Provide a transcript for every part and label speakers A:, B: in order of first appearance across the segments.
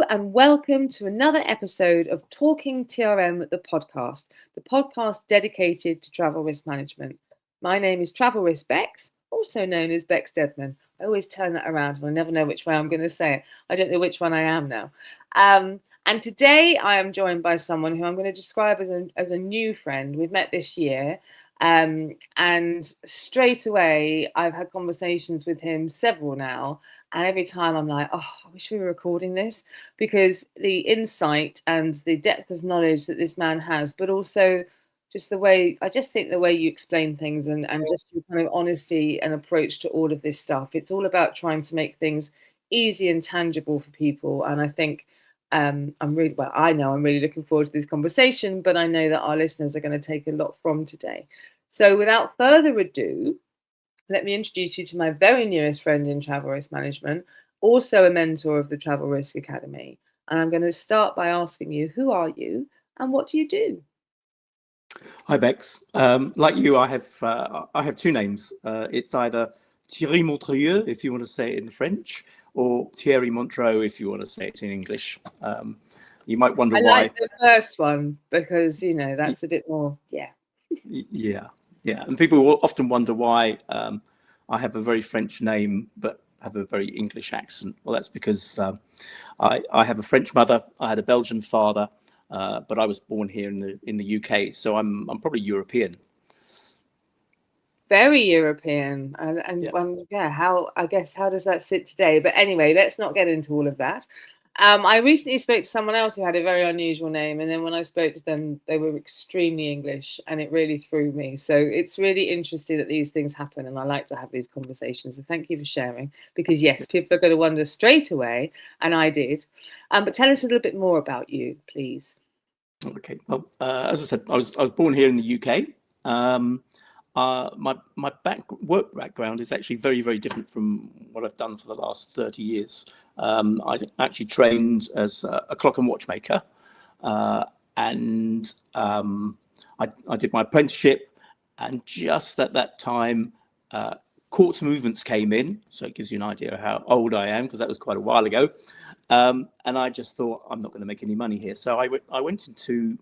A: and welcome to another episode of Talking TRM, the podcast dedicated to travel risk management. My name is Travel Risk Bex, also known as Bex Deadman. I always turn that around and I never know which way I'm going to say it. I don't know which one I am now. And today I am joined by someone who I'm going to describe as a new friend. We've met this year. And straight away, I've had conversations with him, several now. And every time I'm like, oh, I wish we were recording this, because the insight and the depth of knowledge that this man has, but also just the way, I just think the way you explain things and just your kind of honesty and approach to all of this stuff. It's all about trying to make things easy and tangible for people. And I think I know I'm really looking forward to this conversation, but I know that our listeners are going to take a lot from today. So without further ado, let me introduce you to my very newest friend in travel risk management, also a mentor of the Travel Risk Academy. And I'm going to start by asking you, who are you and what do you do?
B: Hi, Bex. Like you, I have two names. It's either Thierry Montrieux, if you want to say it in French, or Thierry Montrieux, if you want to say it in English. You might wonder why.
A: I like the first one because, that's a bit more,
B: Yeah. And people will often wonder why I have a very French name but have a very English accent. Well, that's because I have a French mother. I had a Belgian father, but I was born here in the UK, so I'm probably European.
A: Very European, how does that sit today? But anyway, let's not get into all of that. I recently spoke to someone else who had a very unusual name, and then when I spoke to them, they were extremely English, and it really threw me. So it's really interesting that these things happen, and I like to have these conversations. So thank you for sharing, because yes, people are going to wonder straight away, and I did. But tell us a little bit more about you, please.
B: Okay. Well, as I said, I was born here in the UK. My work background is actually very, very different from what I've done for the last 30 years. I actually trained as a clock and watchmaker, and I did my apprenticeship, and just at that time, quartz movements came in, so it gives you an idea of how old I am, because that was quite a while ago. And I just thought, I'm not going to make any money here. So I went into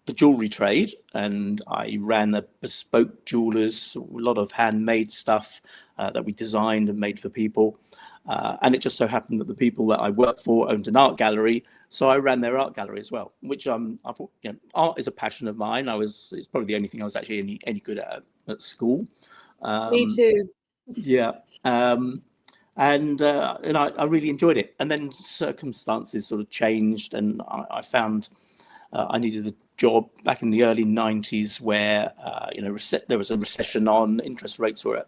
B: the jewelry trade, and I ran a bespoke jewelers, a lot of handmade stuff that we designed and made for people. And it just so happened that the people that I worked for owned an art gallery, so I ran their art gallery as well. Which I thought, art is a passion of mine. It's probably the only thing I was actually any good at school.
A: Me too.
B: Yeah. And I really enjoyed it. And then circumstances sort of changed, and I found I needed a job back in the early 90s where there was a recession on, interest rates were at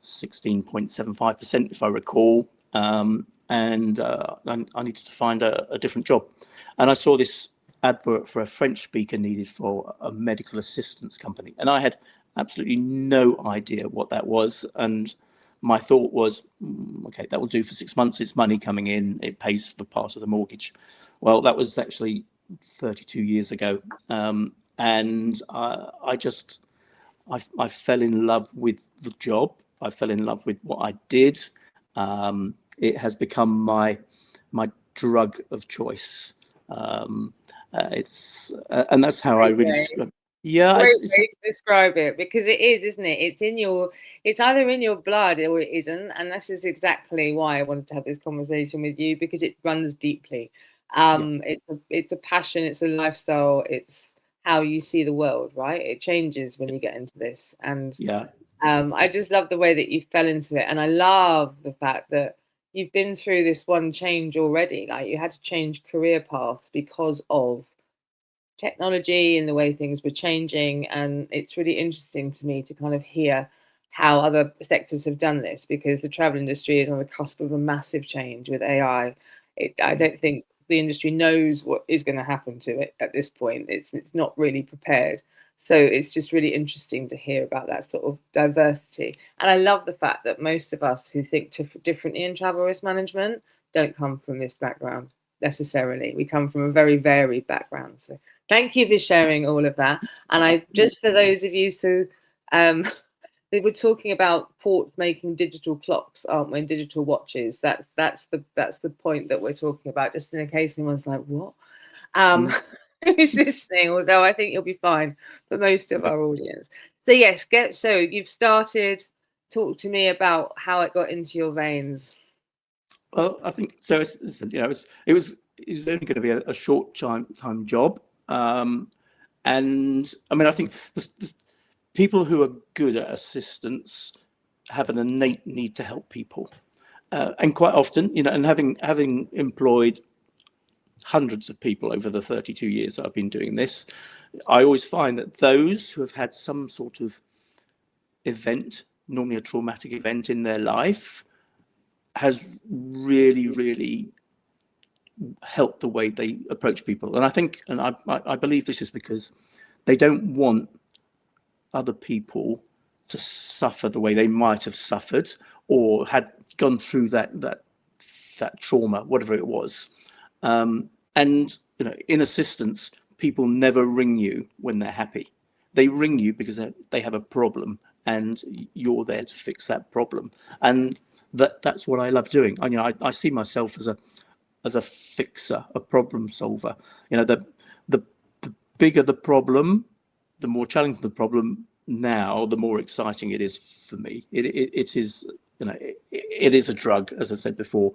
B: 16.75%, if I recall, and I needed to find a different job. And I saw this advert for a French speaker needed for a medical assistance company, and I had absolutely no idea what that was. And my thought was, okay, that will do for 6 months. It's money coming in. It pays for part of the mortgage. Well, that was actually 32 years ago. And I fell in love with the job. I fell in love with what I did. It has become my drug of choice. And that's how I really describe it. Yeah,
A: Great way to describe it, because it is, isn't it? It's either in your blood or it isn't, and this is exactly why I wanted to have this conversation with you, because it runs deeply. It's a passion, it's a lifestyle, it's how you see the world, right? It changes when you get into this, and I just love the way that you fell into it, and I love the fact that you've been through this one change already. Like, you had to change career paths because of technology and the way things were changing, and it's really interesting to me to kind of hear how other sectors have done this, because the travel industry is on the cusp of a massive change with AI. I don't think the industry knows what is going to happen to it at this point. It's not really prepared. So it's just really interesting to hear about that sort of diversity. And I love the fact that most of us who think differently in travel risk management don't come from this background necessarily. We come from a very varied background. So thank you for sharing all of that. And I just, for those of you They were talking about ports making digital clocks, aren't we? And digital watches. That's the point that we're talking about. Just in case anyone's like, what? Who's listening? Although I think you'll be fine for most of our audience. So yes, so you've started. Talk to me about how it got into your veins.
B: Well, I think so. It was only going to be a short time job, and I mean, I think the people who are good at assistance have an innate need to help people, and quite often, and having employed hundreds of people over the 32 years I've been doing this, I always find that those who have had some sort of event, normally a traumatic event in their life, has really, really helped the way they approach people. And I think, and I believe this is because they don't want other people to suffer the way they might have suffered or had gone through that trauma, whatever it was. And in assistance, people never ring you when they're happy. They ring you because they have a problem, and you're there to fix that problem. And that's what I love doing. I see myself as a fixer, a problem solver. The bigger the problem, the more challenging the problem. Now, the more exciting it is for me. It is. It is a drug, as I said before.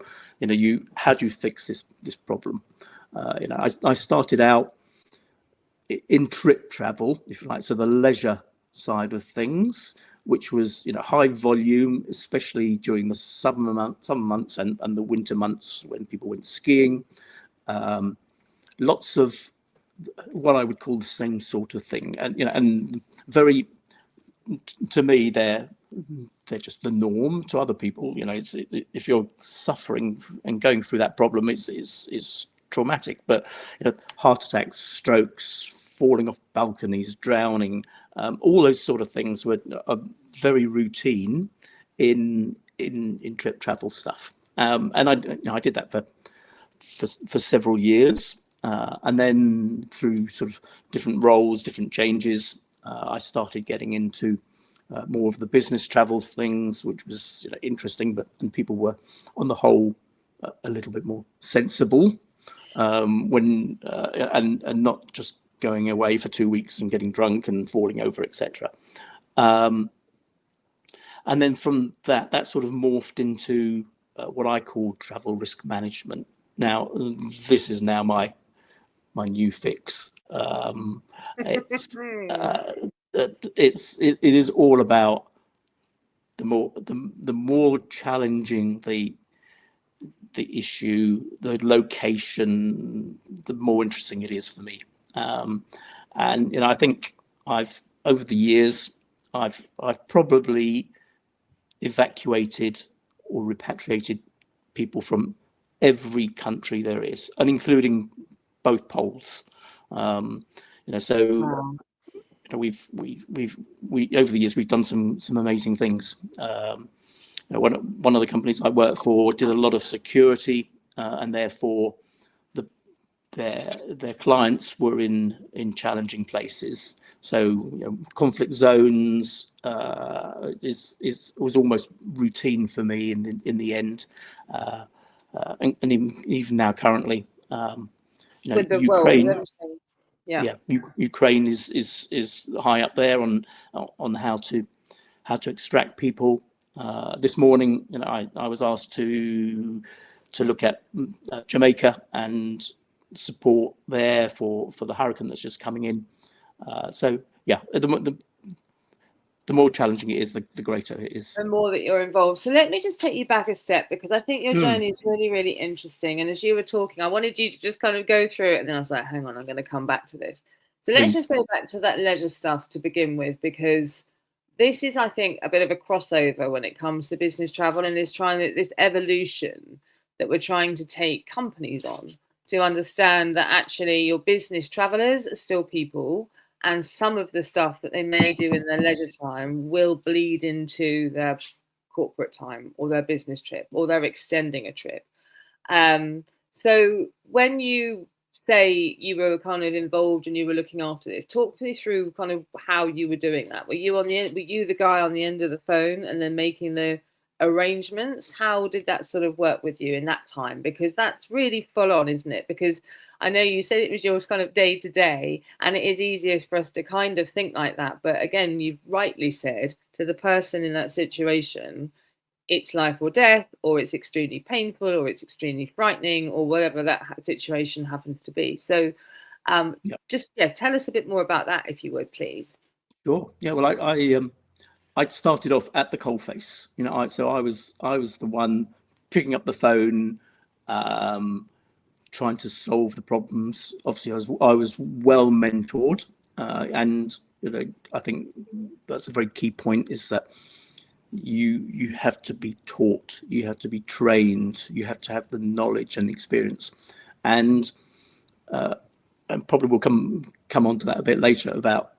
B: How do you fix this problem? I started out in trip travel, if you like, so the leisure side of things, which was high volume, especially during the summer months and the winter months when people went skiing. Lots of what I would call the same sort of thing, and very, to me, they're just the norm. To other people, if you're suffering and going through that problem, it's traumatic. But heart attacks, strokes, falling off balconies, drowning, all those sort of things are very routine in trip travel stuff. And I did that for several years, and then through sort of different roles, different changes, I started getting into more of the business travel things, which was interesting, and people were on the whole a little bit more sensible, and not just going away for 2 weeks and getting drunk and falling over, etc. And then from that sort of morphed into what I call travel risk management. Now, this is now my new fix. It is all about the more challenging the issue, the location, the more interesting it is for me. And I think over the years I've probably evacuated or repatriated people from every country there is, and including both poles. So
A: Wow.
B: we've over the years we've done some amazing things. One of the companies I worked for did a lot of security, and therefore their clients were in challenging places. So conflict zones was almost routine for me in the end, and even now currently,
A: With the
B: Ukraine.
A: role, yeah.
B: Ukraine is high up there on how to extract people. This morning, I was asked to look at Jamaica and support there for the hurricane that's just coming in. So yeah, the more challenging it is, the greater it is.
A: The more that you're involved. So let me just take you back a step, because I think your journey is really, really interesting. And as you were talking, I wanted you to just kind of go through it. And then I was like, hang on, I'm going to come back to this. So let's just go back to that leisure stuff to begin with, because this is, I think, a bit of a crossover when it comes to business travel, and this evolution that we're trying to take companies on to understand that actually your business travelers are still people, and some of the stuff that they may do in their leisure time will bleed into their corporate time or their business trip, or they're extending a trip. So when you say you were kind of involved and you were looking after this, talk me through kind of how you were doing that. Were you the guy on the end of the phone and then making the arrangements? How did that sort of work with you in that time? Because that's really full on, isn't it? Because I know you said it was your kind of day to day, and it is easiest for us to kind of think like that. But again, you've rightly said, to the person in that situation, it's life or death, or it's extremely painful, or it's extremely frightening, or whatever that situation happens to be. So just tell us a bit more about that, if you would, please.
B: Sure. Yeah. Well, I started off at the coalface. So I was the one picking up the phone, trying to solve the problems. Obviously, I was well mentored, and I think that's a very key point, is that you have to be taught, you have to be trained, you have to have the knowledge and experience, and probably we'll come on to that a bit later about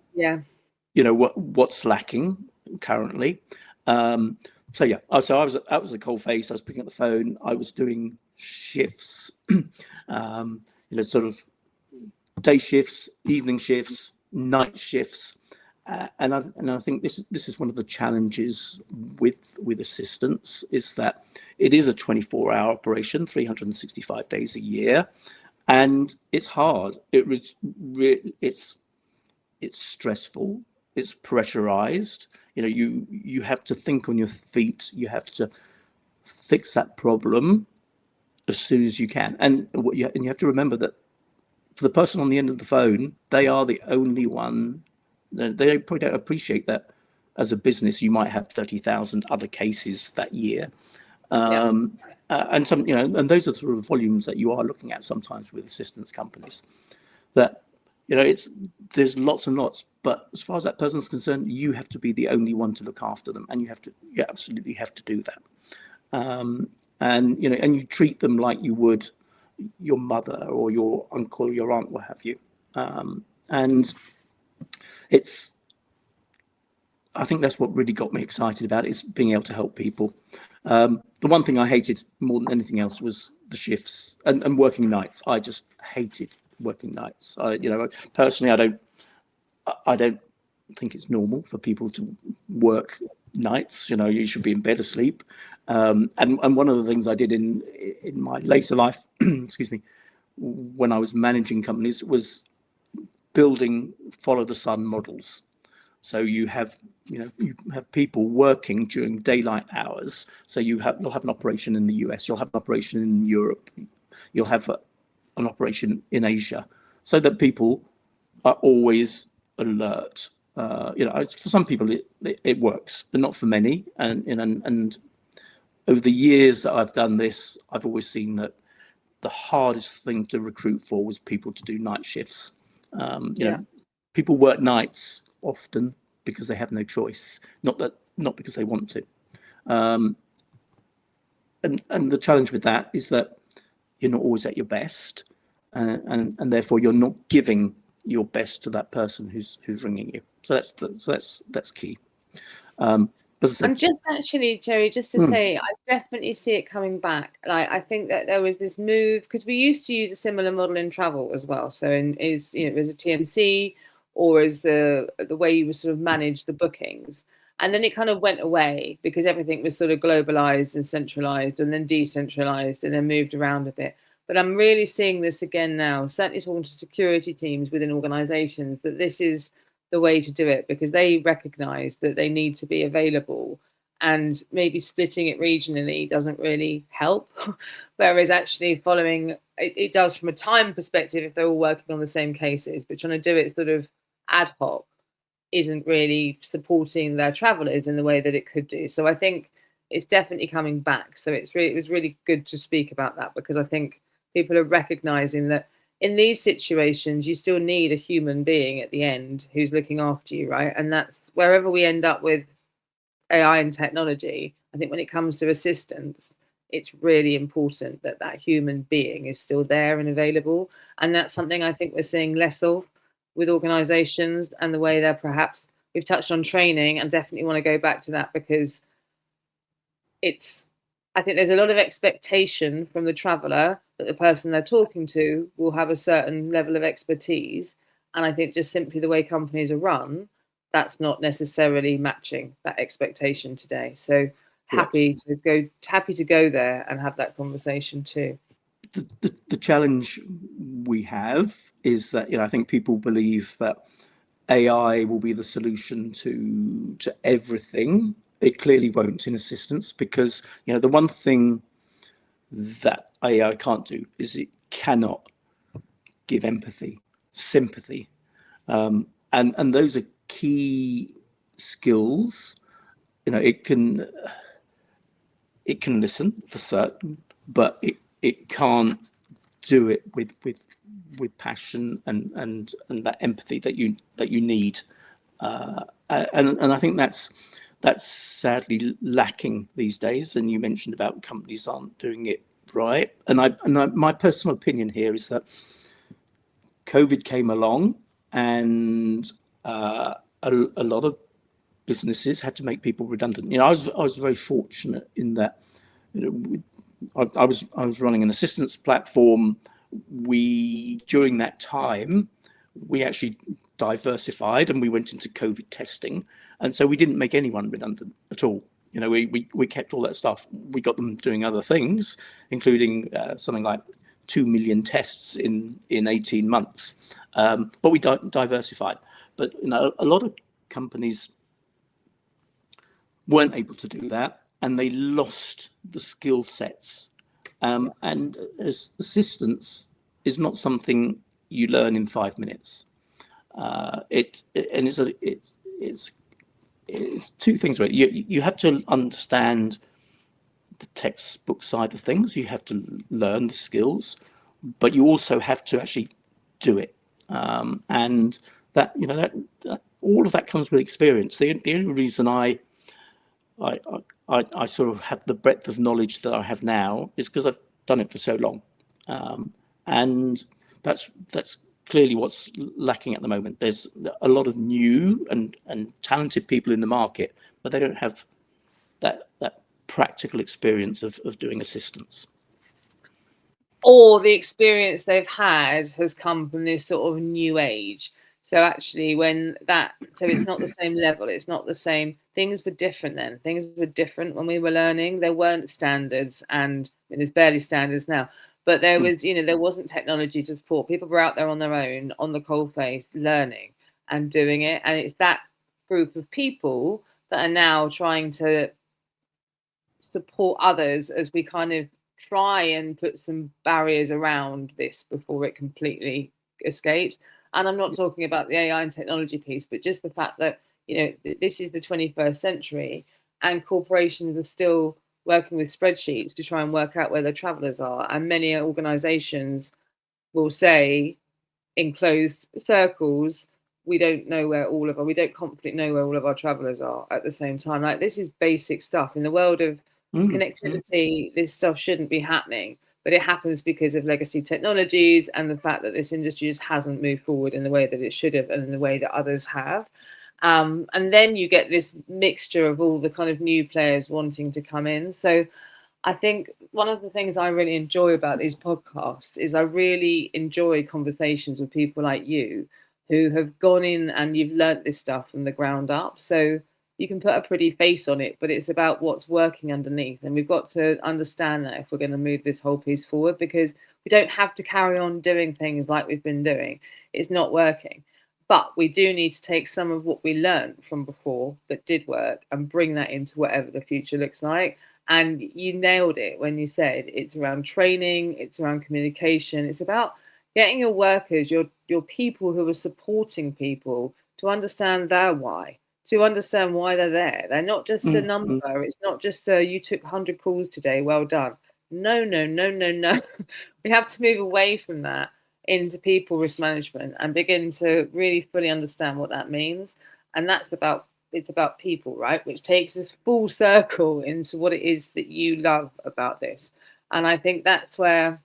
B: what's lacking currently. So I was at the coalface. I was picking up the phone. I was doing shifts, sort of day shifts, evening shifts, night shifts. And I think this is one of the challenges with assistance, is that it is a 24-hour operation, 365 days a year, and it's hard. It's stressful. It's pressurized. You have to think on your feet. You have to fix that problem as soon as you can, and you have to remember that for the person on the end of the phone, they are the only one. They probably don't appreciate that as a business you might have 30,000 other cases that year, and some, and those are sort of volumes that you are looking at sometimes with assistance companies. That there's lots and lots, but as far as that person's concerned, you have to be the only one to look after them, and you absolutely have to do that. And you treat them like you would your mother or your uncle or your aunt, what have you. And I think that's what really got me excited about it, is being able to help people. The one thing I hated more than anything else was the shifts and working nights. I just hated working nights. Personally, I don't think it's normal for people to work nights. You should be in bed asleep. And one of the things I did in my later life, excuse me, when I was managing companies, was building follow the sun models. So you have people working during daylight hours. So you'll have an operation in the US, you'll have an operation in Europe, you'll have an operation in Asia, so that people are always alert. For some people it works, but not for many. And over the years that I've done this, I've always seen that the hardest thing to recruit for was people to do night shifts. People work nights often because they have no choice, not because they want to. And the challenge with that is that you're not always at your best, and therefore you're not giving your best to that person who's ringing you. So that's key.
A: And just actually, Terry, just to say, I definitely see it coming back. Like, I think that there was this move, because we used to use a similar model in travel as well. So as a TMC, or as the way you would sort of manage the bookings. And then it kind of went away because everything was sort of globalized and centralized, and then decentralized, and then moved around a bit. But I'm really seeing this again now, certainly talking to security teams within organizations, that this is the way to do it, because they recognize that they need to be available, and maybe splitting it regionally doesn't really help. Whereas actually following it does from a time perspective if they're all working on the same cases, but trying to do it sort of ad hoc isn't really supporting their travelers in the way that it could do. So I think it's definitely coming back. So it was really good to speak about that, because I think people are recognizing that in these situations, you still need a human being at the end who's looking after you, right? And that's wherever we end up with AI and technology. I think when it comes to assistance, it's really important that that human being is still there and available. And that's something I think we're seeing less of with organizations, and the way they're perhaps, we've touched on training, and definitely want to go back to that, because I think there's a lot of expectation from the traveller that the person they're talking to will have a certain level of expertise. And I think just simply the way companies are run, that's not necessarily matching that expectation today. So happy to go there and have that conversation too.
B: The challenge we have is that, I think people believe that AI will be the solution to everything. It clearly won't in assistance, because the one thing that AI can't do is it cannot give empathy, sympathy, and those are key skills. It can listen for certain, but it can't do it with passion and that empathy that you need, and I think that's sadly lacking these days. And you mentioned about companies aren't doing it right, and my personal opinion here is that COVID came along, and a lot of businesses had to make people redundant. I was very fortunate in that, I was running an assistance platform. During that time, we actually diversified and we went into COVID testing, and so we didn't make anyone redundant at all. We kept all that stuff. We got them doing other things, including something like 2 million tests in 18 months. But we diversified. But a lot of companies weren't able to do that, and they lost the skill sets. And as assistance is not something you learn in 5 minutes. It's two things, right? You have to understand the textbook side of things. You have to learn the skills, but you also have to actually do it. And that all of that comes with experience. The only reason I sort of have the breadth of knowledge that I have now is because I've done it for so long, and that's clearly what's lacking at the moment. There's a lot of new and talented people in the market, but they don't have that practical experience of doing assistance.
A: Or the experience they've had has come from this sort of new age. So actually, so it's not the same level. It's not the same. Things were different then. Things were different when we were learning. There weren't standards, and there's barely standards now. But there was, there wasn't technology to support. People were out there on their own, on the coalface, learning and doing it. And it's that group of people that are now trying to support others as we kind of try and put some barriers around this before it completely escapes. And I'm not talking about the AI and technology piece, but just the fact that, this is the 21st century and corporations are still working with spreadsheets to try and work out where their travelers are. And many organizations will say in closed circles, we don't confidently know where all of our travelers are at the same time. Like, this is basic stuff in the world of connectivity. This stuff shouldn't be happening, but it happens because of legacy technologies and the fact that this industry just hasn't moved forward in the way that it should have and in the way that others have. And then you get this mixture of all the kind of new players wanting to come in. So I think one of the things I really enjoy about these podcasts is I really enjoy conversations with people like you who have gone in and you've learnt this stuff from the ground up. So you can put a pretty face on it, but it's about what's working underneath. And we've got to understand that if we're going to move this whole piece forward, because we don't have to carry on doing things like we've been doing. It's not working. But we do need to take some of what we learned from before that did work and bring that into whatever the future looks like. And you nailed it when you said it's around training, it's around communication, it's about getting your workers, your people who are supporting people, to understand their why, to understand why they're there. They're not just a number. It's not just you took 100 calls today, well done. No. We have to move away from that into people risk management and begin to really fully understand what that means. And it's about people, right? Which takes us full circle into what it is that you love about this. And I think that's where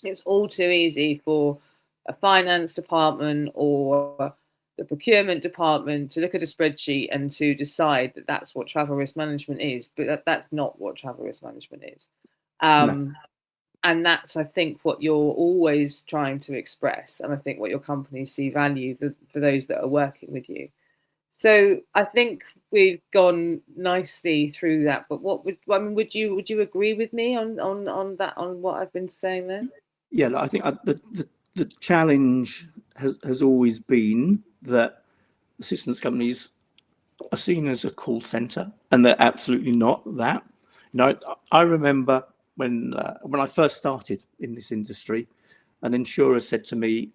A: it's all too easy for a finance department or the procurement department to look at a spreadsheet and to decide that that's what travel risk management is, but that's not what travel risk management is.
B: No.
A: And that's, I think, what you're always trying to express, and I think what your companies see value for those that are working with you. So I think we've gone nicely through that. But would you agree with me on that, on what I've been saying there?
B: Yeah, I think the challenge has always been that assistance companies are seen as a call center, and they're absolutely not that. I remember when I first started in this industry, an insurer said to me,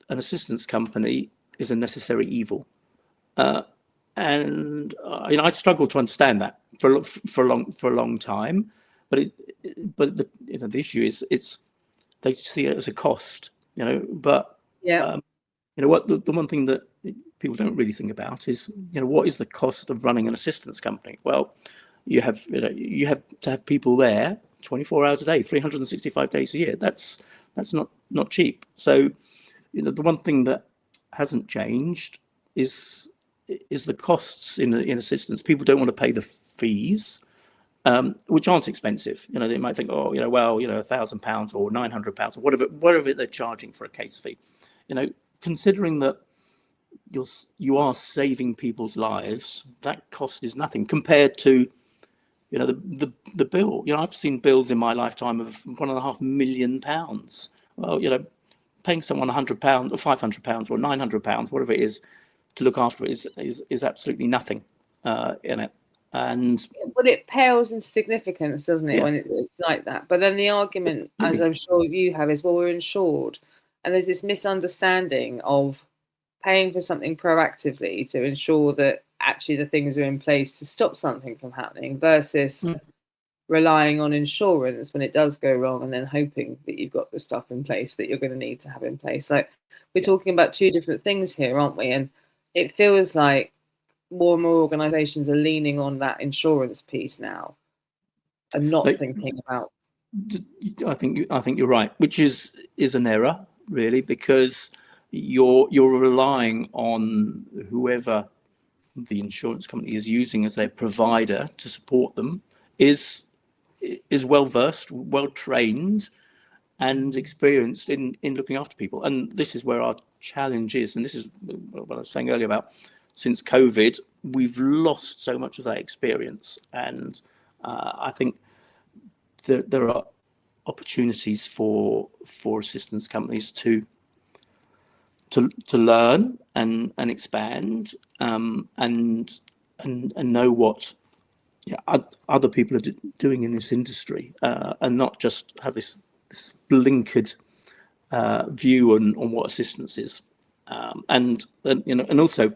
B: "An assistance company is a necessary evil," and I struggled to understand that for a long time. But the issue is they see it as a cost, But
A: Yeah.
B: what the one thing that people don't really think about is, what is the cost of running an assistance company? Well, you have to have people there 24 hours a day, 365 days a year. That's not cheap. So, the one thing that hasn't changed is the costs in assistance. People don't want to pay the fees, which aren't expensive. They might think, oh, well, £1,000 or £900 or whatever they're charging for a case fee. Considering that you are saving people's lives, that cost is nothing compared to the bill. I've seen bills in my lifetime of £1.5 million. Well, paying someone £100 or £500 or £900, whatever it is, to look after it is absolutely nothing in it.
A: But it pales in significance, doesn't it,
B: Yeah.
A: when it's like that? But then the argument, as I'm sure you have, is, well, we're insured, and there's this misunderstanding of paying for something proactively to ensure that actually the things are in place to stop something from happening versus relying on insurance when it does go wrong and then hoping that you've got the stuff in place that you're going to need to have in place. Like, we're talking about two different things here, aren't we? And it feels like more and more organizations are leaning on that insurance piece now and not thinking about.
B: I think you're right, which is an error, really, because you're relying on whoever the insurance company is using as their provider to support them is well versed, well trained, and experienced in looking after people. And this is where our challenge is. And this is what I was saying earlier about, since COVID, we've lost so much of that experience. And I think there are opportunities for assistance companies to learn and expand, and know what other people are doing in this industry, and not just have this blinkered view on what assistance is, and also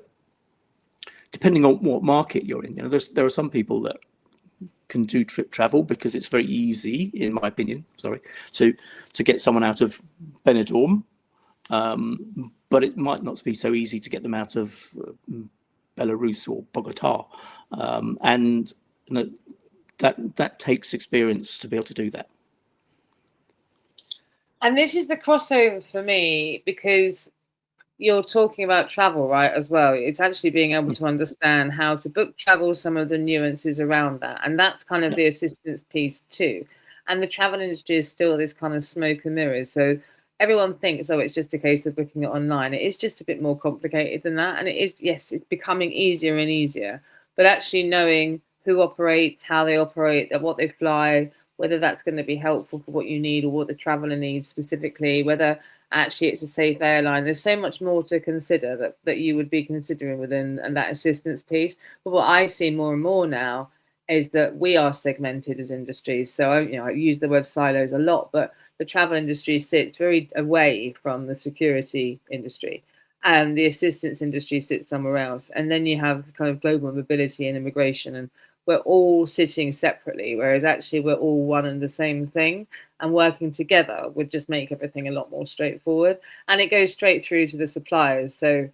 B: depending on what market you're in. There are some people that can do trip travel because it's very easy, in my opinion, to get someone out of Benidorm, but it might not be so easy to get them out of Belarus or Bogota, and that takes experience to be able to do that.
A: And this is the crossover for me, because you're talking about travel, right, as well. It's actually being able to understand how to book travel, some of the nuances around that. And that's kind of the assistance piece too. And the travel industry is still this kind of smoke and mirrors. So everyone thinks, oh, it's just a case of booking it online. It is just a bit more complicated than that. And it is, yes, it's becoming easier and easier. But actually knowing who operates, how they operate, what they fly, whether that's going to be helpful for what you need or what the traveler needs specifically, whether actually it's a safe airline. There's so much more to consider that you would be considering within and that assistance piece. But what I see more and more now is that we are segmented as industries. So I use the word silos a lot, but the travel industry sits very away from the security industry, and the assistance industry sits somewhere else. And then you have kind of global mobility and immigration, and we're all sitting separately, whereas actually we're all one and the same thing, and working together would just make everything a lot more straightforward. And it goes straight through to the suppliers. So,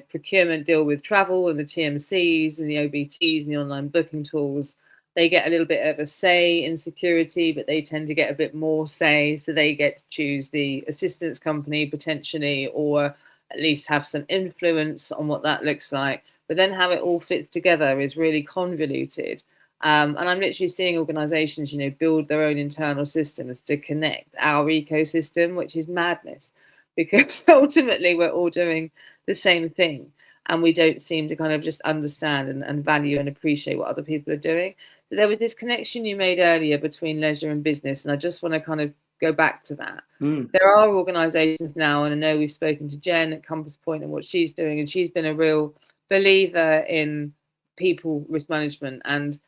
A: procurement deal with travel, and the TMCs and the OBTs and the online booking tools. They get a little bit of a say in security, but they tend to get a bit more say. So they get to choose the assistance company potentially, or at least have some influence on what that looks like. But then how it all fits together is really convoluted. And I'm literally seeing organizations, build their own internal systems to connect our ecosystem, which is madness, because ultimately we're all doing the same thing. And we don't seem to kind of just understand and value and appreciate what other people are doing. So there was this connection you made earlier between leisure and business, and I just want to kind of go back to that. There are organizations now, and I know we've spoken to Jen at Compass Point and what she's doing, and she's been a real believer in people risk management. And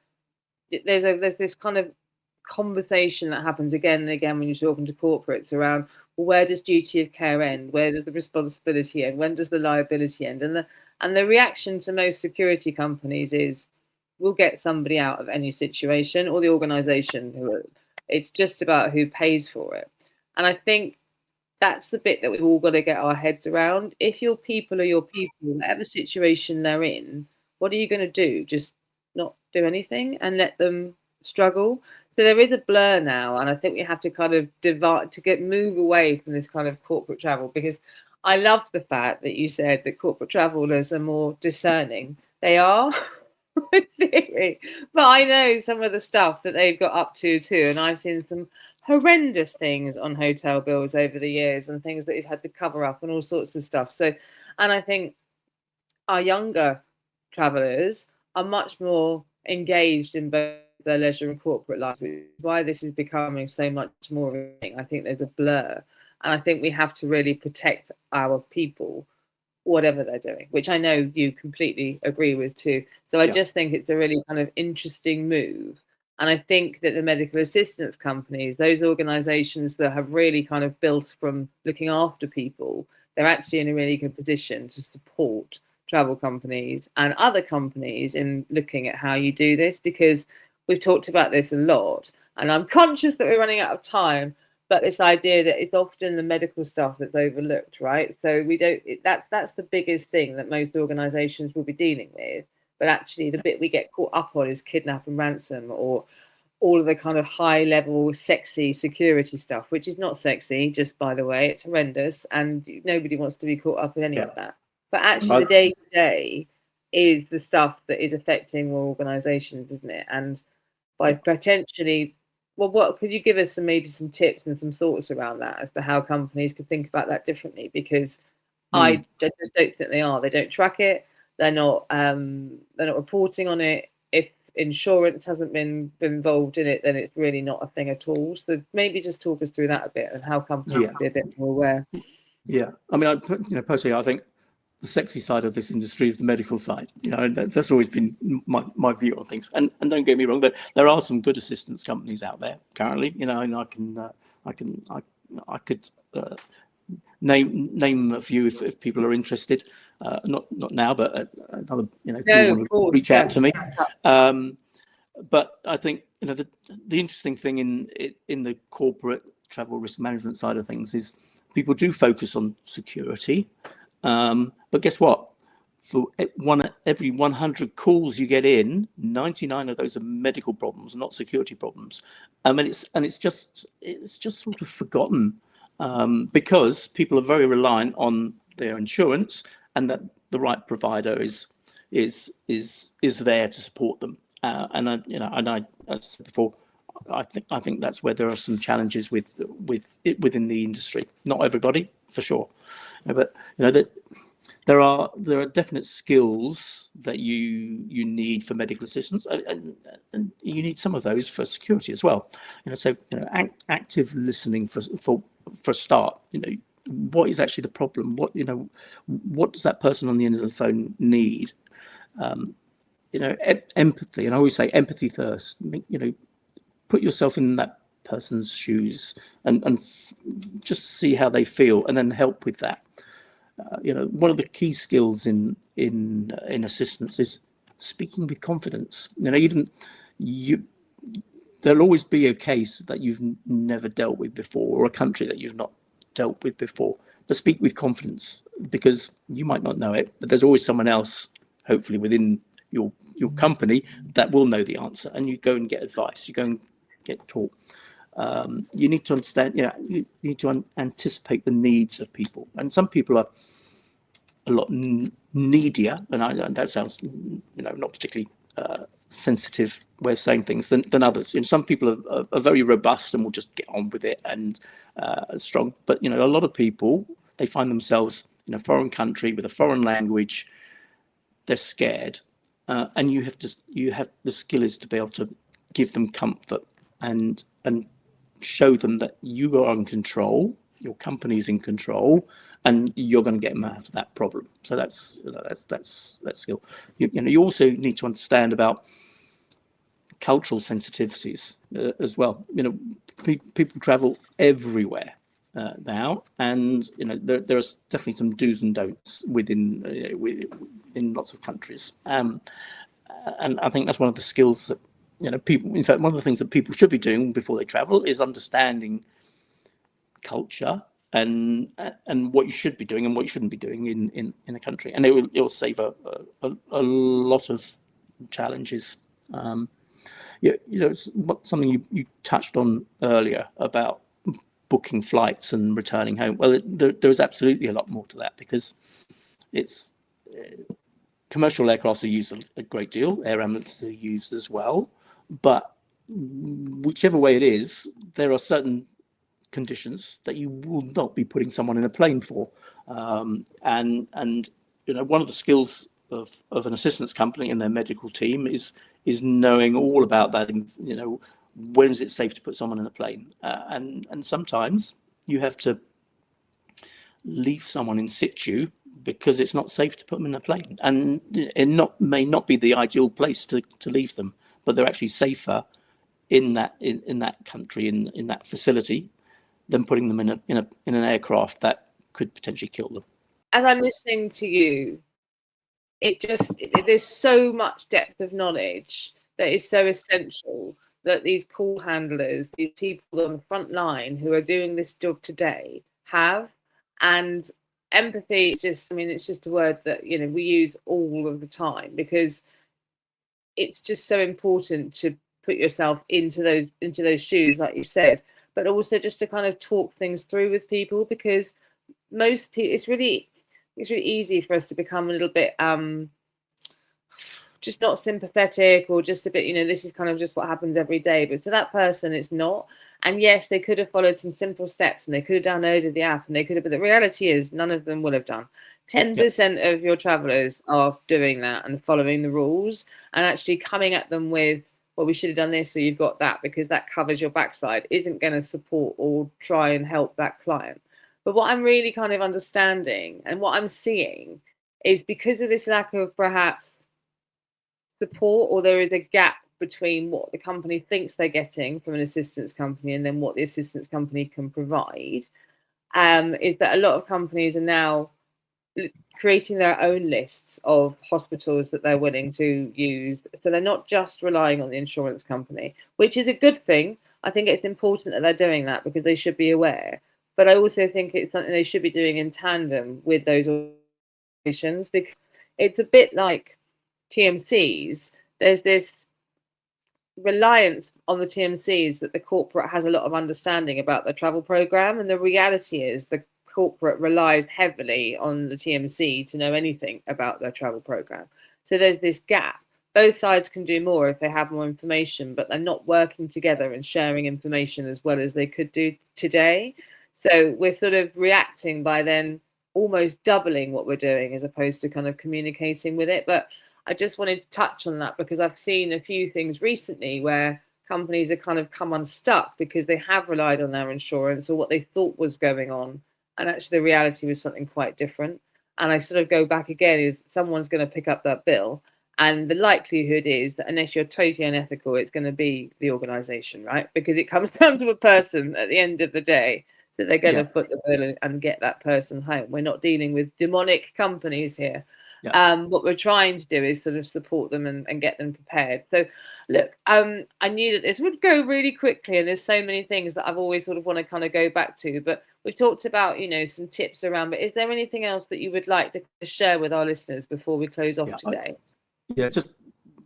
A: there's this kind of conversation that happens again and again when you're talking to corporates around, well, where does duty of care end? Where does the responsibility end? When does the liability end? And the reaction to most security companies is, we'll get somebody out of any situation, or the organization. It's just about who pays for it. And I think that's the bit that we've all got to get our heads around. If your people are your people, whatever situation they're in, what are you going to do? Just not do anything and let them struggle? So there is a blur now, and I think we have to kind of move away from this kind of corporate travel, because I loved the fact that you said that corporate travelers are more discerning. They are, in theory, but I know some of the stuff that they've got up to too, and I've seen some horrendous things on hotel bills over the years, and things that they've had to cover up and all sorts of stuff. So, and I think our younger travelers are much more engaged in both their leisure and corporate life, which is why this is becoming so much more of a thing. I think there's a blur, and I think we have to really protect our people, whatever they're doing, which I know you completely agree with too. So I just think it's a really kind of interesting move. And I think that the medical assistance companies, those organizations that have really kind of built from looking after people, they're actually in a really good position to support travel companies and other companies in looking at how you do this, because we've talked about this a lot, and I'm conscious that we're running out of time, but this idea that it's often the medical stuff that's overlooked, right? So we don't, that's the biggest thing that most organizations will be dealing with. But actually the bit we get caught up on is kidnap and ransom, or all of the kind of high level sexy security stuff, which is not sexy, just by the way. It's horrendous, and nobody wants to be caught up in any of that. But actually the day to day is the stuff that is affecting more organizations, isn't it? And by potentially, well, what could you give us maybe some tips and some thoughts around that as to how companies could think about that differently? Because I just don't think they are. They don't track it. They're not reporting on it. If insurance hasn't been involved in it, then it's really not a thing at all. So maybe just talk us through that a bit and how companies can be a bit more aware.
B: Yeah, I mean, personally, I think the sexy side of this industry is the medical side. That's always been my view on things. And don't get me wrong, there are some good assistance companies out there currently. And I could name a few if people are interested. Not now, but another. If people want to reach out to me. But I think the interesting thing in the corporate travel risk management side of things is people do focus on security. But guess what? For every 100 calls you get in, 99 of those are medical problems, not security problems. It's just sort of forgotten, because people are very reliant on their insurance, and that the right provider is there to support them. And I said before, I think that's where there are some challenges with it within the industry. Not everybody, for sure, but that there are definite skills that you need for medical assistance, and you need some of those for security as well. Active listening for a start. What is actually the problem? What does that person on the end of the phone need? Empathy, and I always say empathy first. Put yourself in that person's shoes and just see how they feel, and then help with that. One of the key skills in assistance is speaking with confidence. There'll always be a case that you've never dealt with before, or a country that you've not dealt with before. But speak with confidence, because you might not know it, but there's always someone else, hopefully within your company, that will know the answer, and you go and get advice. You go and get taught. You need to understand. You need to anticipate the needs of people, and some people are a lot needier, and that sounds, not particularly sensitive way of saying things than others. Some people are very robust and will just get on with it and strong. But a lot of people, they find themselves in a foreign country with a foreign language. They're scared, and you have the skill is to be able to give them comfort and show them that you are in control, your company's in control, and you're going to get them out of that problem. So that's skill. You also need to understand about cultural sensitivities as well. People travel everywhere now, and there's definitely some do's and don'ts within lots of countries, and I think that's one of the skills that people. In fact, one of the things that people should be doing before they travel is understanding culture and what you should be doing and what you shouldn't be doing in a country, and it will save a lot of challenges. It's something you touched on earlier about booking flights and returning home. Well, there is absolutely a lot more to that, because it's commercial aircraft are used a great deal, air ambulances are used as well, but whichever way it is, there are certain conditions that you will not be putting someone in a plane for, and one of the skills of an assistance company and their medical team is knowing all about that. When is it safe to put someone in a plane, and sometimes you have to leave someone in situ because it's not safe to put them in a plane, and it may not be the ideal place to leave them, but they're actually safer in that country, in that facility, than putting them in an aircraft that could potentially kill them.
A: As I'm listening to you, there's so much depth of knowledge that is so essential that these call handlers, these people on the front line who are doing this job today have. And empathy is it's just a word that we use all of the time, because it's just so important to put yourself into those shoes, like you said, but also just to kind of talk things through with people, because most people, it's really easy for us to become a little bit just not sympathetic, or just a bit, this is kind of just what happens every day. But to that person, it's not. And yes, they could have followed some simple steps, and they could have downloaded the app, and they could have, but the reality is none of them will have done. 10% of your travelers are doing that and following the rules, and actually coming at them with, well, we should have done this, so you've got that, because that covers your backside, isn't going to support or try and help that client. But what I'm really kind of understanding, and what I'm seeing, is because of this lack of perhaps support, or there is a gap between what the company thinks they're getting from an assistance company and then what the assistance company can provide, is that a lot of companies are now creating their own lists of hospitals that they're willing to use. So they're not just relying on the insurance company, which is a good thing. I think it's important that they're doing that, because they should be aware. But I also think it's something they should be doing in tandem with those organizations, because it's a bit like TMCs. There's this reliance on the TMCs that the corporate has a lot of understanding about their travel program, and the reality is the corporate relies heavily on the TMC to know anything about their travel program. So there's this gap. Both sides can do more if they have more information, but they're not working together and sharing information as well as they could do today. So we're sort of reacting by then almost doubling what we're doing, as opposed to kind of communicating with it. But I just wanted to touch on that, because I've seen a few things recently where companies have kind of come unstuck because they have relied on their insurance or what they thought was going on, and actually the reality was something quite different. And I sort of go back again, is someone's going to pick up that bill, and the likelihood is that unless you're totally unethical, it's going to be the organization, right? Because it comes down to a person at the end of the day. So they're going to foot the bill and get that person home. We're not dealing with demonic companies here. What we're trying to do is sort of support them and get them prepared. So look, I knew that this would go really quickly, and there's so many things that I've always sort of want to kind of go back to, but we've talked about, some tips around, but is there anything else that you would like to share with our listeners before we close off today?
B: Just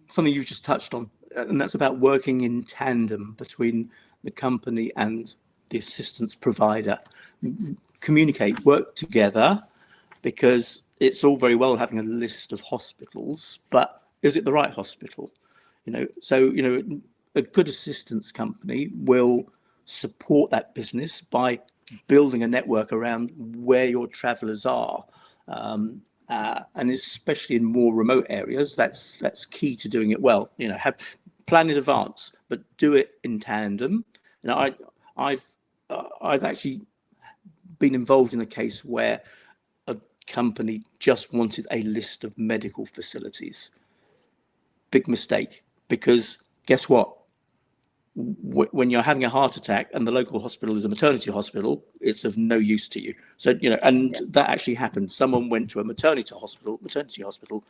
B: something you just touched on, and that's about working in tandem between the company and the assistance provider. Communicate, work together, because it's all very well having a list of hospitals, but is it the right hospital? So a good assistance company will support that business by building a network around where your travellers are, and especially in more remote areas, that's key to doing it well. Have plan in advance, but do it in tandem. I've actually been involved in a case where a company just wanted a list of medical facilities. Big mistake, because guess what? When you're having a heart attack and the local hospital is a maternity hospital, it's of no use to you. So, that actually happened. Someone went to a maternity hospital who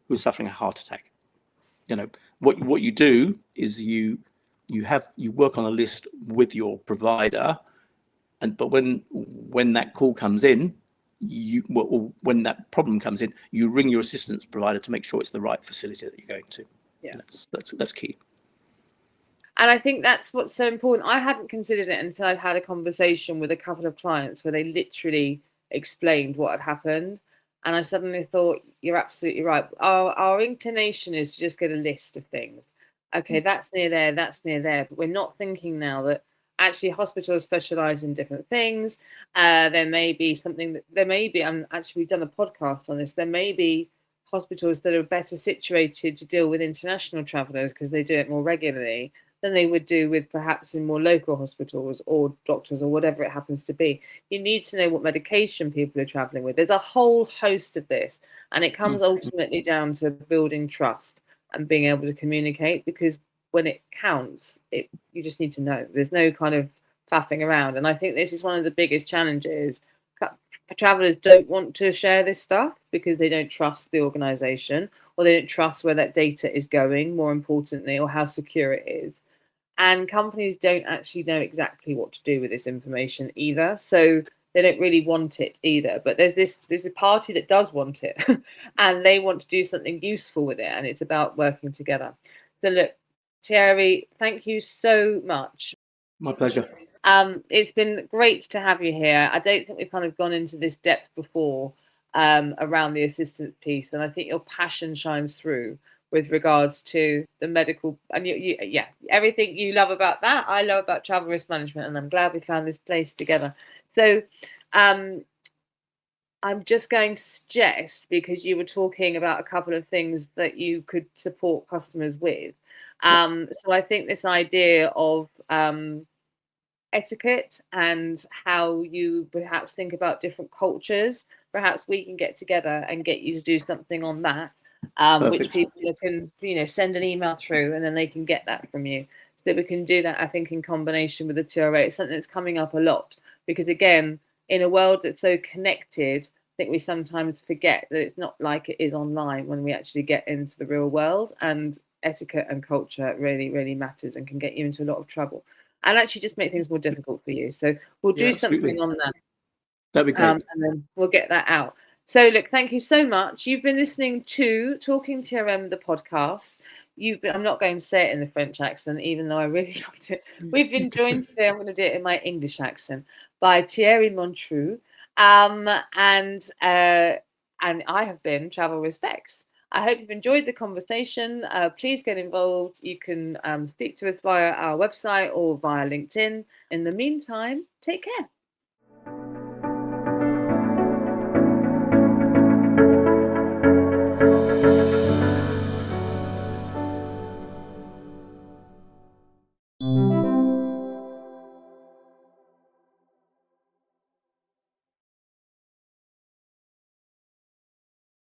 B: was suffering a heart attack. What you do is you work on a list with your provider, but when that call comes in, when that problem comes in, you ring your assistance provider to make sure it's the right facility that you're going to. Yeah, that's key.
A: And I think that's what's so important. I hadn't considered it until I'd had a conversation with a couple of clients where they literally explained what had happened. And I suddenly thought, you're absolutely right. Our inclination is to just get a list of things. Okay, that's near there, that's near there. But we're not thinking now that actually hospitals specialize in different things. There may be actually, we've done a podcast on this. There may be hospitals that are better situated to deal with international travelers because they do it more regularly than they would do with perhaps in more local hospitals or doctors or whatever it happens to be. You need to know what medication people are traveling with. There's a whole host of this, and it comes ultimately down to building trust and being able to communicate, because when it counts, you just need to know. There's no kind of faffing around. And I think this is one of the biggest challenges. Travelers don't want to share this stuff because they don't trust the organization, or they don't trust where that data is going, more importantly, or how secure it is. And companies don't actually know exactly what to do with this information either. So they don't really want it either. But there's a party that does want it and they want to do something useful with it. And it's about working together. So look, Thierry, thank you so much.
B: My pleasure.
A: It's been great to have you here. I don't think we've kind of gone into this depth before around the assistance piece. And I think your passion shines through with regards to the medical, and everything you love about that, I love about travel risk management, and I'm glad we found this place together. So I'm just going to suggest, because you were talking about a couple of things that you could support customers with. So I think this idea of etiquette and how you perhaps think about different cultures, perhaps we can get together and get you to do something on that. Which people can, send an email through, and then they can get that from you. So that we can do that, I think, in combination with the TRA. It's something that's coming up a lot, because again, in a world that's so connected, I think we sometimes forget that it's not like it is online when we actually get into the real world. And etiquette and culture really, really matters and can get you into a lot of trouble, and actually just make things more difficult for you. So we'll do something on that.
B: That'd be great.
A: And then we'll get that out. So look, thank you so much. You've been listening to Talk'n TRM, the podcast. I'm not going to say it in the French accent, even though I really loved it. We've been joined today, I'm going to do it in my English accent, by Thierry Montrieux. And I have been Travel with Bex. I hope you've enjoyed the conversation. Please get involved. You can speak to us via our website or via LinkedIn. In the meantime, take care.